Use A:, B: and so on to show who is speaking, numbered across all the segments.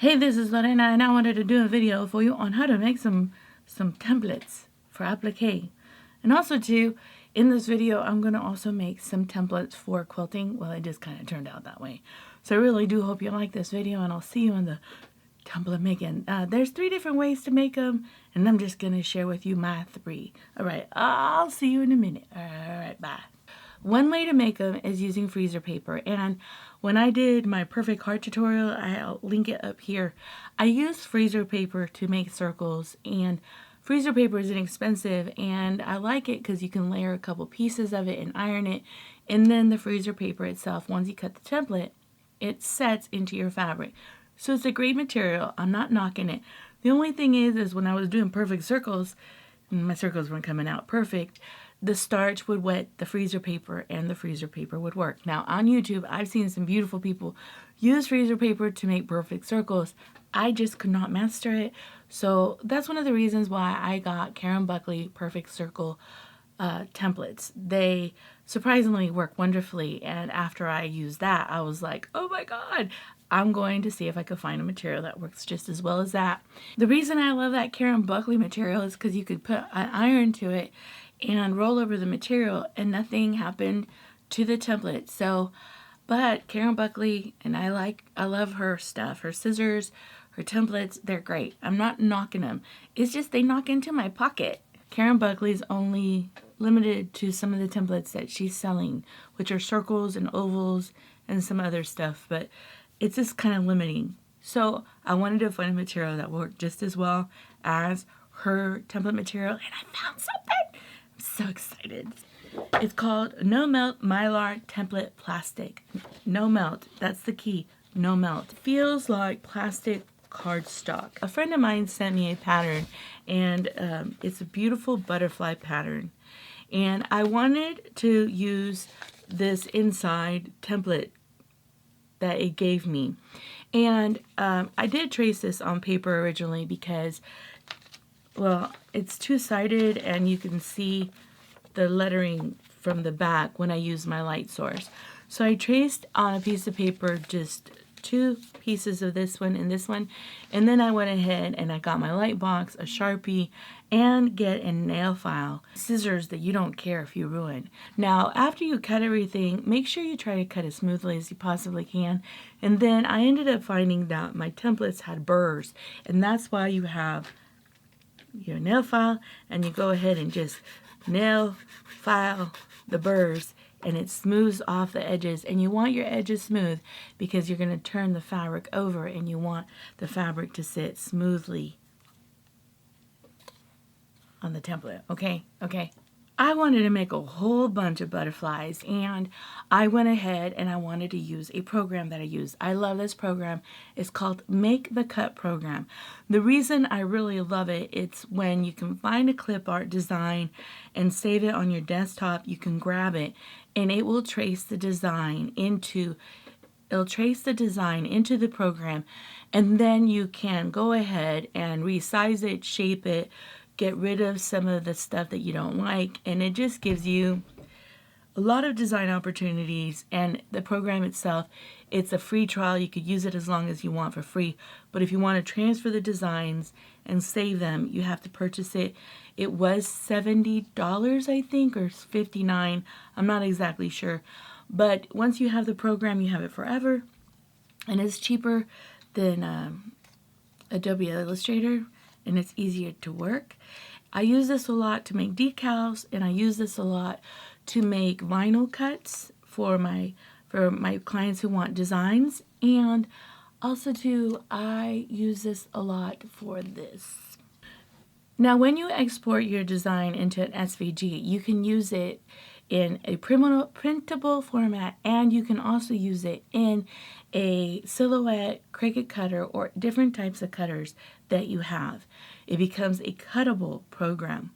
A: Hey, this is Lorena, and I wanted to do a video for you on how to make some templates for applique. And also too, in this video, I'm going to also make some templates for quilting. Well, it just kind of turned out that way. So I really do hope you like this video, and I'll see you in the template making. There's 3 different ways to make them, and I'm just going to share with you my 3. All right, I'll see you in a minute. All right, bye. One way to make them is using freezer paper, and when I did my perfect heart tutorial, I'll link it up here. I used freezer paper to make circles, and freezer paper is inexpensive, and I like it because you can layer a couple pieces of it and iron it, and then the freezer paper itself, once you cut the template, it sets into your fabric. So it's a great material. I'm not knocking it. The only thing is when I was doing perfect circles, my circles weren't coming out perfect, the starch would wet the freezer paper and the freezer paper would work. Now on YouTube, I've seen some beautiful people use freezer paper to make perfect circles. I just could not master it. So that's one of the reasons why I got Karen Buckley Perfect Circle templates. They surprisingly work wonderfully, and after I used that, I was like, oh my god, I'm going to see if I could find a material that works just as well as that. The reason I love that Karen Buckley material is because you could put an iron to it and roll over the material and nothing happened to the template. So, but Karen Buckley, and I love her stuff, her scissors, her templates, they're great. I'm not knocking them. It's just they knock into my pocket. Karen Buckley's only limited to some of the templates that she's selling, which are circles and ovals and some other stuff, but it's just kind of limiting. So I wanted to find a material that worked just as well as her template material, and I found something. I'm so excited. It's called No Melt Mylar Template Plastic. No melt, that's the key, no melt. Feels like plastic cardstock. A friend of mine sent me a pattern, and it's a beautiful butterfly pattern. And I wanted to use this inside template that it gave me. And I did trace this on paper originally because, well, it's two-sided and you can see the lettering from the back when I use my light source. So I traced on a piece of paper just 2 pieces of this one, and then I went ahead and I got my light box, a Sharpie, and get a nail file, scissors that you don't care if you ruin. Now after you cut everything, make sure you try to cut as smoothly as you possibly can. And then I ended up finding that my templates had burrs, and that's why you have your nail file and you go ahead and just nail file the burrs, and it smooths off the edges. And you want your edges smooth because you're going to turn the fabric over and you want the fabric to sit smoothly on the template. Okay. I wanted to make a whole bunch of butterflies, and I went ahead and I wanted to use a program that I use. I love this program. It's called Make the Cut program. The reason I really love it, it's when you can find a clip art design and save it on your desktop, you can grab it and it will trace the design into the program, and then you can go ahead and resize it, shape it, get rid of some of the stuff that you don't like, and it just gives you a lot of design opportunities. And the program itself, it's a free trial. You could use it as long as you want for free, but if you want to transfer the designs and save them, you have to purchase it. It was $70, I think, or $59. I'm not exactly sure, but once you have the program, you have it forever, and it's cheaper than Adobe Illustrator, and it's easier to work. I use this a lot to make decals, and I use this a lot to make vinyl cuts for my clients who want designs, and also too, I use this a lot for this. Now when you export your design into an SVG, you can use it in a printable format, and you can also use it in a silhouette, Cricut cutter, or different types of cutters that you have. It becomes a cuttable program.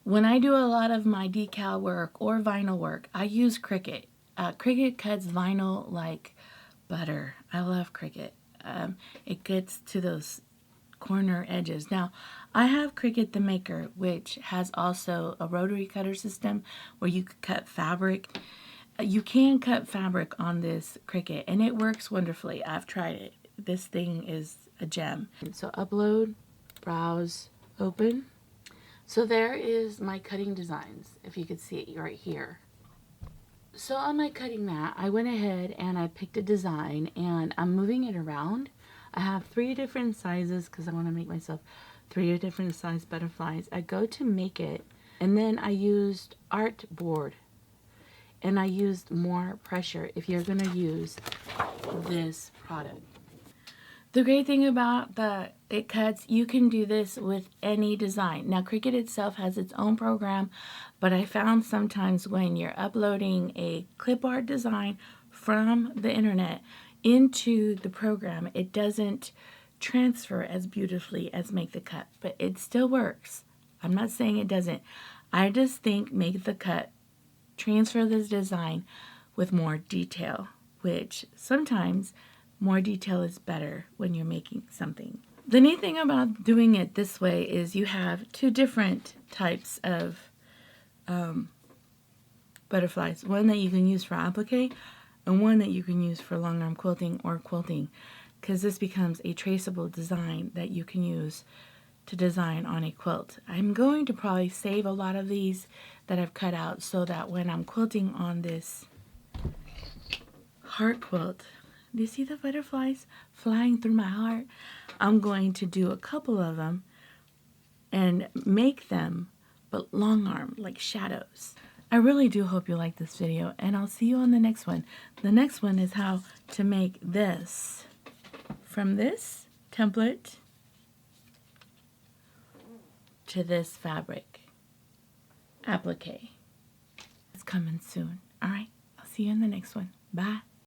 A: When I do a lot of my decal work or vinyl work, I use Cricut. Cricut cuts vinyl like butter. I love Cricut. It gets to those corner edges. Now, I have Cricut the Maker, which has also a rotary cutter system where you can cut fabric. You can cut fabric on this Cricut, and it works wonderfully. I've tried it. this thing is a gem. So upload, browse, open. So there is my cutting designs, if you could see it right here. So on my cutting mat, I went ahead and I picked a design and I'm moving it around. I have 3 different sizes because I want to make myself 3 different size butterflies. I go to make it, and then I used artboard, and I used more pressure if you're going to use this product. The great thing about the It Cuts, you can do this with any design. Now, Cricut itself has its own program, but I found sometimes when you're uploading a clip art design from the internet into the program, it doesn't transfer as beautifully as Make the Cut, but it still works. I'm not saying it doesn't. I just think Make the Cut transfer this design with more detail, which sometimes more detail is better when you're making something. The neat thing about doing it this way is you have 2 different types of butterflies. One that you can use for applique and one that you can use for long arm quilting or quilting, because this becomes a traceable design that you can use to design on a quilt. I'm going to probably save a lot of these that I've cut out so that when I'm quilting on this heart quilt, do you see the butterflies flying through my heart? I'm going to do a couple of them and make them, but long arm, like shadows. I really do hope you like this video, and I'll see you on the next one. The next one is how to make this from this template to this fabric applique. It's coming soon. All right, I'll see you in the next one. Bye.